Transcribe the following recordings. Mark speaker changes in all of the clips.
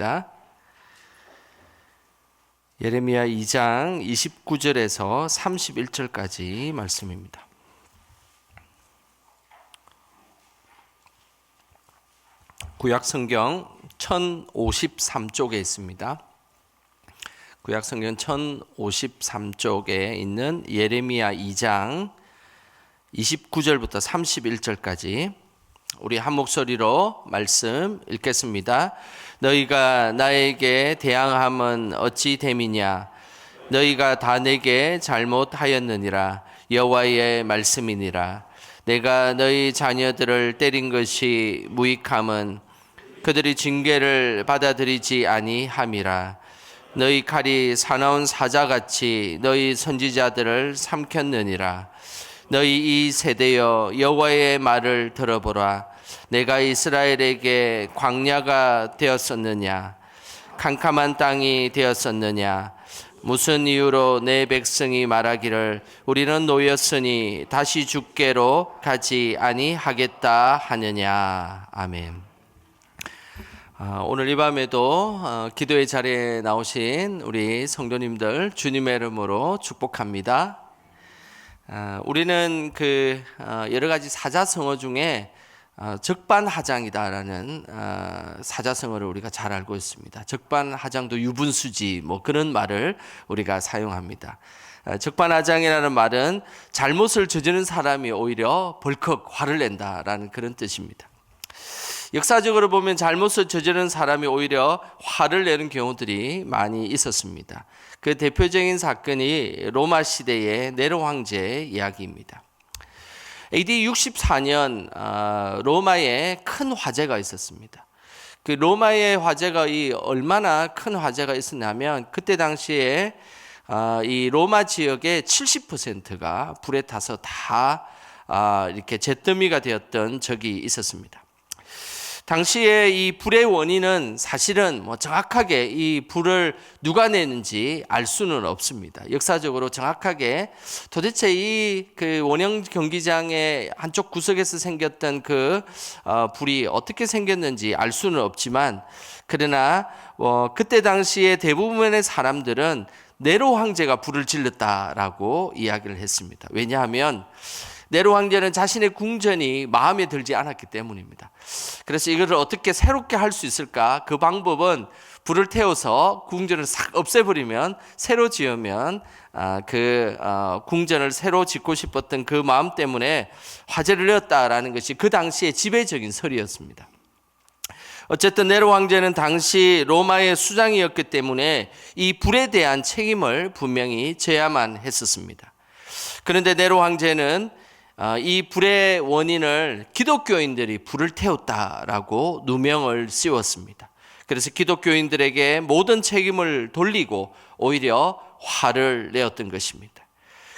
Speaker 1: 읽겠습니다. 예레미야 2장 29절에서 31절까지 말씀입니다. 구약성경 1053쪽에 있습니다. 구약성경 1053쪽에 있는 예레미야 2장 29절부터 31절까지 우리 한 목소리로 말씀 읽겠습니다. 너희가 나에게 대항함은 어찌 됨이냐? 너희가 다 내게 잘못하였느니라. 여호와의 말씀이니라. 내가 너희 자녀들을 때린 것이 무익함은 그들이 징계를 받아들이지 아니함이라. 너희 칼이 사나운 사자같이 너희 선지자들을 삼켰느니라. 너희 이 세대여 여호와의 말을 들어보라. 내가 이스라엘에게 광야가 되었었느냐? 캄캄한 땅이 되었었느냐? 무슨 이유로 내 백성이 말하기를 우리는 노였으니 다시 죽게로 가지 아니하겠다 하느냐? 아멘. 오늘 이 밤에도 기도의 자리에 나오신 우리 성도님들 주님의 이름으로 축복합니다. 우리는 여러 가지 사자성어 중에 적반하장이다라는 사자성어를 우리가 잘 알고 있습니다. 적반하장도 유분수지 그런 말을 우리가 사용합니다. 적반하장이라는 말은 잘못을 저지른 사람이 오히려 벌컥 화를 낸다라는 그런 뜻입니다. 역사적으로 보면 잘못을 저지른 사람이 오히려 화를 내는 경우들이 많이 있었습니다. 그 대표적인 사건이 로마 시대의 네로 황제의 이야기입니다. AD 64년 로마에 큰 화재가 있었습니다. 그 로마의 화재가 얼마나 큰 화재가 있었냐면 그때 당시에 이 로마 지역의 70%가 불에 타서 다 이렇게 잿더미가 되었던 적이 있었습니다. 당시에 이 불의 원인은 사실은 정확하게 이 불을 누가 내는지 알 수는 없습니다. 역사적으로 정확하게 도대체 그 원형 경기장의 한쪽 구석에서 생겼던 불이 어떻게 생겼는지 알 수는 없지만, 그러나 그때 당시에 대부분의 사람들은 네로 황제가 불을 질렀다라고 이야기를 했습니다. 왜냐하면 네로 황제는 자신의 궁전이 마음에 들지 않았기 때문입니다. 그래서 이것을 어떻게 새롭게 할 수 있을까? 그 방법은 불을 태워서 궁전을 싹 없애버리면, 새로 지으면 궁전을 새로 짓고 싶었던 그 마음 때문에 화제를 내었다라는 것이 그 당시의 지배적인 설이었습니다. 어쨌든 네로 황제는 당시 로마의 수장이었기 때문에 이 불에 대한 책임을 분명히 져야만 했었습니다. 그런데 네로 황제는 이 불의 원인을 기독교인들이 불을 태웠다라고 누명을 씌웠습니다. 그래서 기독교인들에게 모든 책임을 돌리고 오히려 화를 내었던 것입니다.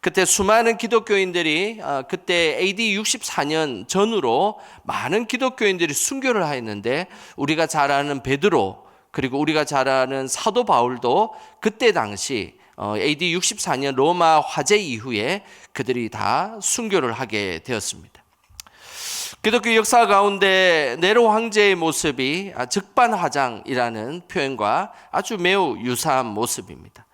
Speaker 1: 그때 수많은 기독교인들이 그때 AD 64년 전후로 많은 기독교인들이 순교를 하였는데, 우리가 잘 아는 베드로 그리고 우리가 잘 아는 사도 바울도 그때 당시 AD 64년 로마 화재 이후에 그들이 다 순교를 하게 되었습니다. 기독교 역사 가운데 네로 황제의 모습이 적반하장이라는 표현과 아주 매우 유사한 모습입니다.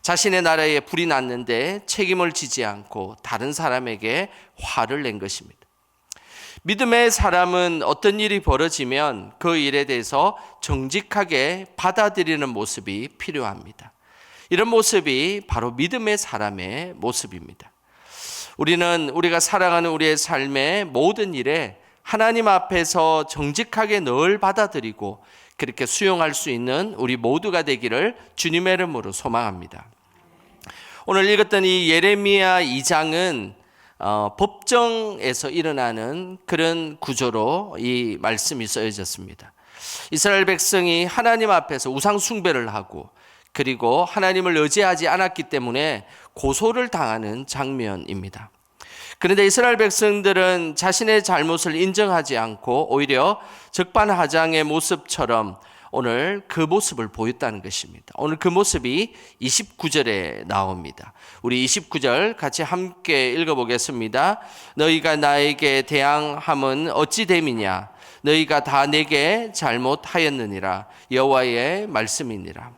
Speaker 1: 자신의 나라에 불이 났는데 책임을 지지 않고 다른 사람에게 화를 낸 것입니다. 믿음의 사람은 어떤 일이 벌어지면 그 일에 대해서 정직하게 받아들이는 모습이 필요합니다. 이런 모습이 바로 믿음의 사람의 모습입니다. 우리가 살아가는 우리의 삶의 모든 일에 하나님 앞에서 정직하게 늘 받아들이고 그렇게 수용할 수 있는 우리 모두가 되기를 주님의 이름으로 소망합니다. 오늘 읽었던 이 예레미야 2장은 법정에서 일어나는 그런 구조로 이 말씀이 쓰여졌습니다. 이스라엘 백성이 하나님 앞에서 우상 숭배를 하고 그리고 하나님을 의지하지 않았기 때문에 고소를 당하는 장면입니다. 그런데 이스라엘 백성들은 자신의 잘못을 인정하지 않고 오히려 적반하장의 모습처럼 오늘 그 모습을 보였다는 것입니다. 오늘 그 모습이 29절에 나옵니다. 우리 29절 같이 함께 읽어보겠습니다. 너희가 나에게 대항함은 어찌 됨이냐? 너희가 다 내게 잘못하였느니라. 여호와의 말씀이니라.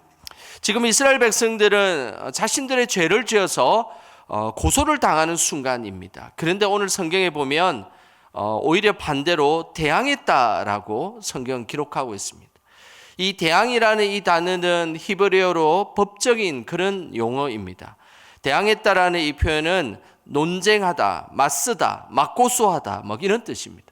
Speaker 1: 지금 이스라엘 백성들은 자신들의 죄를 지어서 고소를 당하는 순간입니다. 그런데 오늘 성경에 보면 오히려 반대로 대항했다라고 성경은 기록하고 있습니다. 이 대항이라는 이 단어는 히브리어로 법적인 그런 용어입니다. 대항했다라는 이 표현은 논쟁하다, 맞서다, 맞고소하다 뭐 이런 뜻입니다.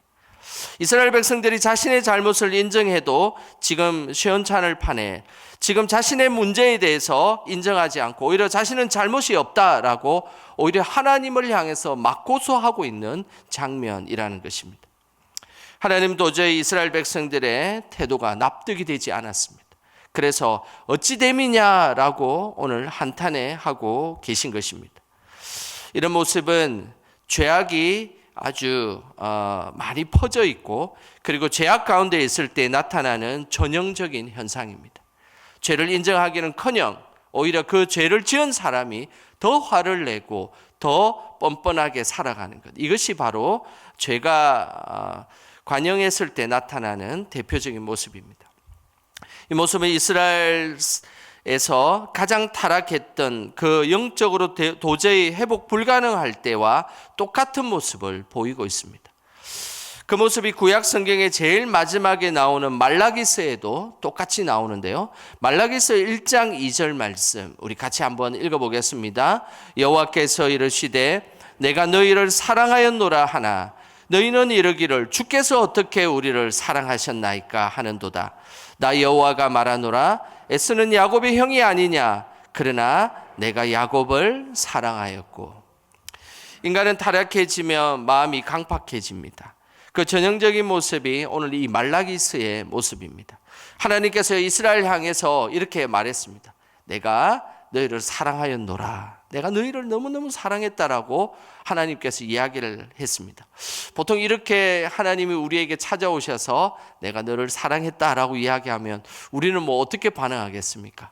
Speaker 1: 이스라엘 백성들이 자신의 잘못을 인정해도 지금 시온산을 파내 지금 자신의 문제에 대해서 인정하지 않고 오히려 자신은 잘못이 없다라고 오히려 하나님을 향해서 맞고소하고 있는 장면이라는 것입니다. 하나님 도저히 이스라엘 백성들의 태도가 납득이 되지 않았습니다. 그래서 어찌 됨이냐라고 오늘 한탄해하고 계신 것입니다. 이런 모습은 죄악이 아주 많이 퍼져 있고 그리고 죄악 가운데 있을 때 나타나는 전형적인 현상입니다. 죄를 인정하기는커녕 오히려 그 죄를 지은 사람이 더 화를 내고 더 뻔뻔하게 살아가는 것. 이것이 바로 죄가 관영했을 때 나타나는 대표적인 모습입니다. 이 모습은 이스라엘에서 가장 타락했던 그 영적으로 도저히 회복 불가능할 때와 똑같은 모습을 보이고 있습니다. 그 모습이 구약 성경의 제일 마지막에 나오는 말라기서에도 똑같이 나오는데요. 말라기서 1장 2절 말씀 우리 같이 한번 읽어보겠습니다. 여호와께서 이르시되 내가 너희를 사랑하였노라 하나 너희는 이르기를 주께서 어떻게 우리를 사랑하셨나이까 하는도다. 나 여호와가 말하노라 에스는 야곱의 형이 아니냐 그러나 내가 야곱을 사랑하였고. 인간은 타락해지면 마음이 강팍해집니다. 그 전형적인 모습이 오늘 이 말라기스의 모습입니다. 하나님께서 이스라엘 향해서 이렇게 말했습니다. 내가 너희를 사랑하였노라. 내가 너희를 너무너무 사랑했다라고 하나님께서 이야기를 했습니다. 보통 이렇게 하나님이 우리에게 찾아오셔서 내가 너를 사랑했다라고 이야기하면 우리는 뭐 어떻게 반응하겠습니까?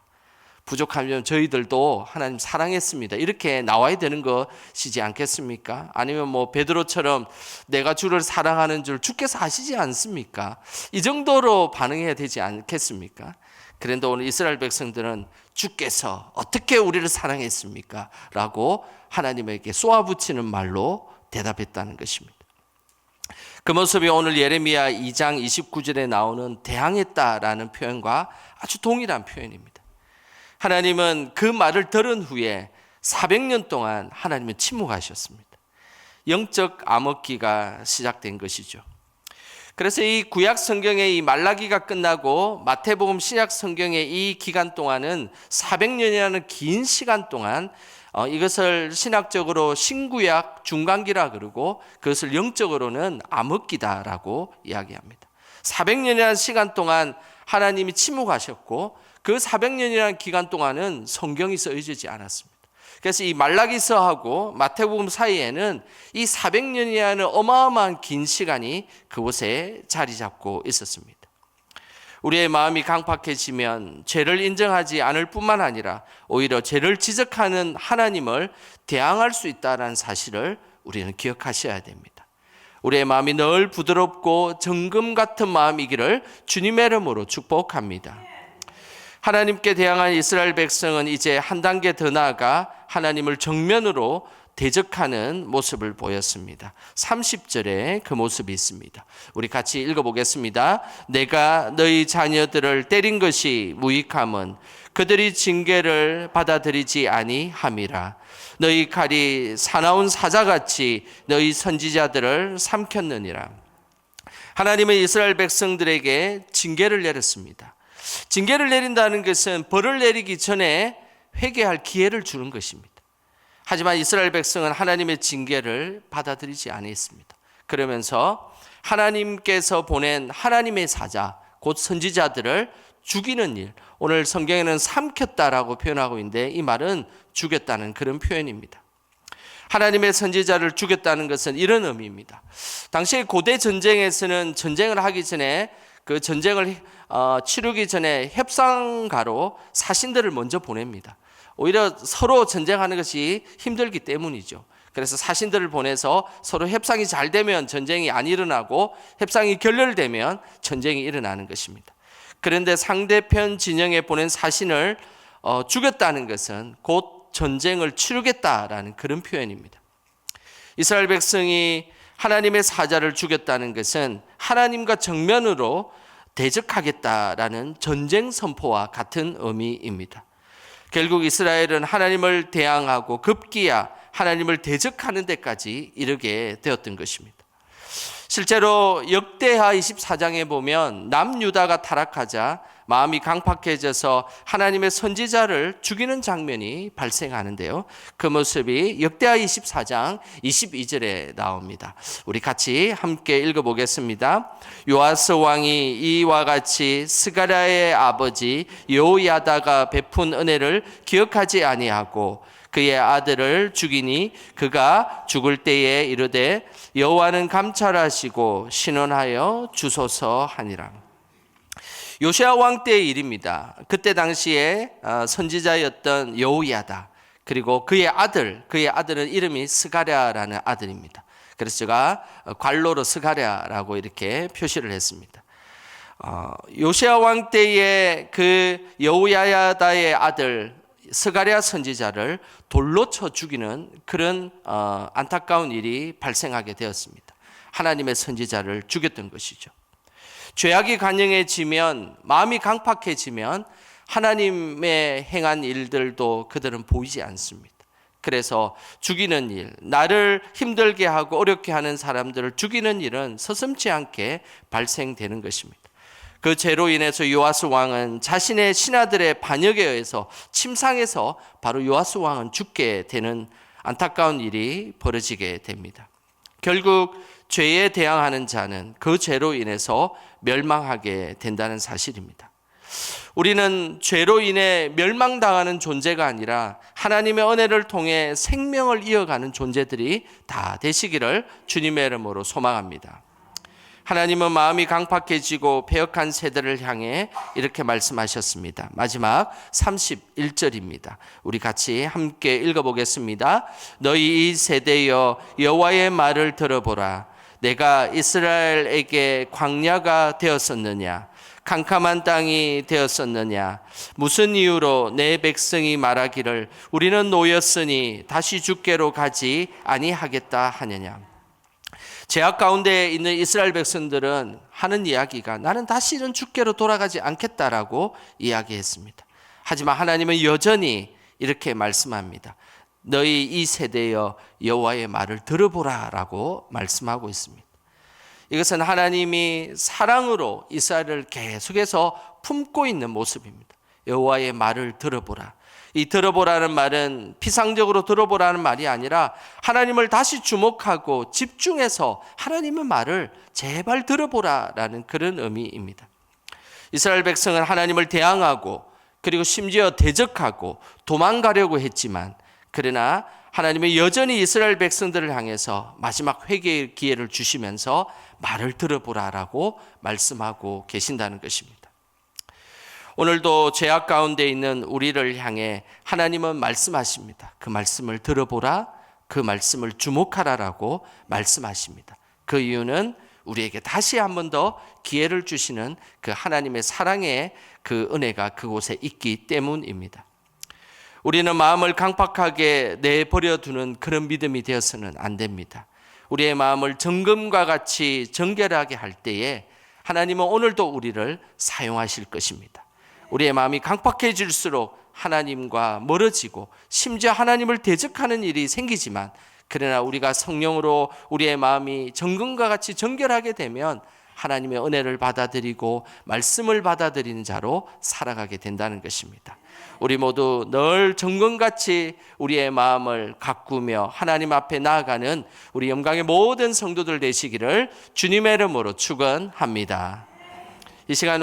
Speaker 1: 부족하면 저희들도 하나님 사랑했습니다. 이렇게 나와야 되는 것이지 않겠습니까? 아니면 뭐 베드로처럼 내가 주를 사랑하는 줄 주께서 아시지 않습니까? 이 정도로 반응해야 되지 않겠습니까? 그런데 오늘 이스라엘 백성들은 주께서 어떻게 우리를 사랑했습니까? 라고 하나님에게 쏘아붙이는 말로 대답했다는 것입니다. 그 모습이 오늘 예레미야 2장 29절에 나오는 대항했다라는 표현과 아주 동일한 표현입니다. 하나님은 그 말을 들은 후에 400년 동안 하나님은 침묵하셨습니다. 영적 암흑기가 시작된 것이죠. 그래서 이 구약 성경의 이 말라기가 끝나고 마태복음 신약 성경의 이 기간 동안은 400년이라는 긴 시간 동안 이것을 신학적으로 신구약 중간기라 그러고 그것을 영적으로는 암흑기다라고 이야기합니다. 400년이라는 시간 동안 하나님이 침묵하셨고 그 400년이라는 기간 동안은 성경이 써지지 않았습니다. 그래서 이 말라기서하고 마태복음 사이에는 이 400년이라는 어마어마한 긴 시간이 그곳에 자리 잡고 있었습니다. 우리의 마음이 강팍해지면 죄를 인정하지 않을 뿐만 아니라 오히려 죄를 지적하는 하나님을 대항할 수 있다는 사실을 우리는 기억하셔야 됩니다. 우리의 마음이 늘 부드럽고 정금 같은 마음이기를 주님의 이름으로 축복합니다. 하나님께 대항한 이스라엘 백성은 이제 한 단계 더 나아가 하나님을 정면으로 대적하는 모습을 보였습니다. 30절에 그 모습이 있습니다. 우리 같이 읽어보겠습니다. 내가 너희 자녀들을 때린 것이 무익함은 그들이 징계를 받아들이지 아니함이라. 너희 칼이 사나운 사자같이 너희 선지자들을 삼켰느니라. 하나님은 이스라엘 백성들에게 징계를 내렸습니다. 징계를 내린다는 것은 벌을 내리기 전에 회개할 기회를 주는 것입니다. 하지만 이스라엘 백성은 하나님의 징계를 받아들이지 않았습니다. 그러면서 하나님께서 보낸 하나님의 사자, 곧 선지자들을 죽이는 일, 오늘 성경에는 삼켰다라고 표현하고 있는데 이 말은 죽였다는 그런 표현입니다. 하나님의 선지자를 죽였다는 것은 이런 의미입니다. 당시 고대 전쟁에서는 전쟁을 하기 전에 그 전쟁을 치르기 전에 협상가로 사신들을 먼저 보냅니다. 오히려 서로 전쟁하는 것이 힘들기 때문이죠. 그래서 사신들을 보내서 서로 협상이 잘 되면 전쟁이 안 일어나고 협상이 결렬되면 전쟁이 일어나는 것입니다. 그런데 상대편 진영에 보낸 사신을 죽였다는 것은 곧 전쟁을 치르겠다라는 그런 표현입니다. 이스라엘 백성이 하나님의 사자를 죽였다는 것은 하나님과 정면으로 대적하겠다라는 전쟁 선포와 같은 의미입니다. 결국 이스라엘은 하나님을 대항하고 급기야 하나님을 대적하는 데까지 이르게 되었던 것입니다. 실제로 역대하 24장에 보면 남유다가 타락하자 마음이 강팍해져서 하나님의 선지자를 죽이는 장면이 발생하는데요. 그 모습이 역대하 24장 22절에 나옵니다. 우리 같이 함께 읽어보겠습니다. 요아스 왕이 이와 같이 스가랴의 아버지 여호야다가 베푼 은혜를 기억하지 아니하고 그의 아들을 죽이니 그가 죽을 때에 이르되 여호와는 감찰하시고 신원하여 주소서 하니라. 요시야 왕 때의 일입니다. 그때 당시에 선지자였던 여호야다, 그리고 그의 아들은 이름이 스가랴라는 아들입니다. 그래서 제가 관로로 스가랴라고 이렇게 표시를 했습니다. 요시야 왕 때의 그 여호야다의 아들 스가랴 선지자를 돌로 쳐 죽이는 그런 안타까운 일이 발생하게 되었습니다. 하나님의 선지자를 죽였던 것이죠. 죄악이 간영해지면, 마음이 강팍해지면 하나님의 행한 일들도 그들은 보이지 않습니다. 그래서 죽이는 일, 나를 힘들게 하고 어렵게 하는 사람들을 죽이는 일은 서슴지 않게 발생되는 것입니다. 그 죄로 인해서 요아스 왕은 자신의 신하들의 반역에 의해서 침상에서 바로 요아스 왕은 죽게 되는 안타까운 일이 벌어지게 됩니다. 결국 죄에 대항하는 자는 그 죄로 인해서 멸망하게 된다는 사실입니다. 우리는 죄로 인해 멸망당하는 존재가 아니라 하나님의 은혜를 통해 생명을 이어가는 존재들이 다 되시기를 주님의 이름으로 소망합니다. 하나님은 마음이 강팍해지고 패역한 세대를 향해 이렇게 말씀하셨습니다. 마지막 31절입니다. 우리 같이 함께 읽어보겠습니다. 너희 이 세대여 여호와의 말을 들어보라. 내가 이스라엘에게 광야가 되었었느냐? 캄캄한 땅이 되었었느냐? 무슨 이유로 내 백성이 말하기를 우리는 노였으니 다시 죽게로 가지 아니하겠다 하느냐? 죄악 가운데 있는 이스라엘 백성들은 하는 이야기가 나는 다시는 죽게로 돌아가지 않겠다라고 이야기했습니다. 하지만 하나님은 여전히 이렇게 말씀합니다. 너희 이 세대여 여호와의 말을 들어보라라고 말씀하고 있습니다. 이것은 하나님이 사랑으로 이스라엘을 계속해서 품고 있는 모습입니다. 여호와의 말을 들어보라. 이 들어보라는 말은 피상적으로 들어보라는 말이 아니라 하나님을 다시 주목하고 집중해서 하나님의 말을 제발 들어보라라는 그런 의미입니다. 이스라엘 백성은 하나님을 대항하고 그리고 심지어 대적하고 도망가려고 했지만, 그러나 하나님은 여전히 이스라엘 백성들을 향해서 마지막 회개의 기회를 주시면서 말을 들어보라라고 말씀하고 계신다는 것입니다. 오늘도 죄악 가운데 있는 우리를 향해 하나님은 말씀하십니다. 그 말씀을 들어보라, 그 말씀을 주목하라라고 말씀하십니다. 그 이유는 우리에게 다시 한 번 더 기회를 주시는 그 하나님의 사랑의 그 은혜가 그곳에 있기 때문입니다. 우리는 마음을 강팍하게 내버려 두는 그런 믿음이 되어서는 안 됩니다. 우리의 마음을 정금과 같이 정결하게 할 때에 하나님은 오늘도 우리를 사용하실 것입니다. 우리의 마음이 강팍해질수록 하나님과 멀어지고 심지어 하나님을 대적하는 일이 생기지만, 그러나 우리가 성령으로 우리의 마음이 정금과 같이 정결하게 되면 하나님의 은혜를 받아들이고 말씀을 받아들이는 자로 살아가게 된다는 것입니다. 우리 모두 늘 정금같이 우리의 마음을 가꾸며 하나님 앞에 나아가는 우리 영광의 모든 성도들 되시기를 주님의 이름으로 축원합니다. 이 시간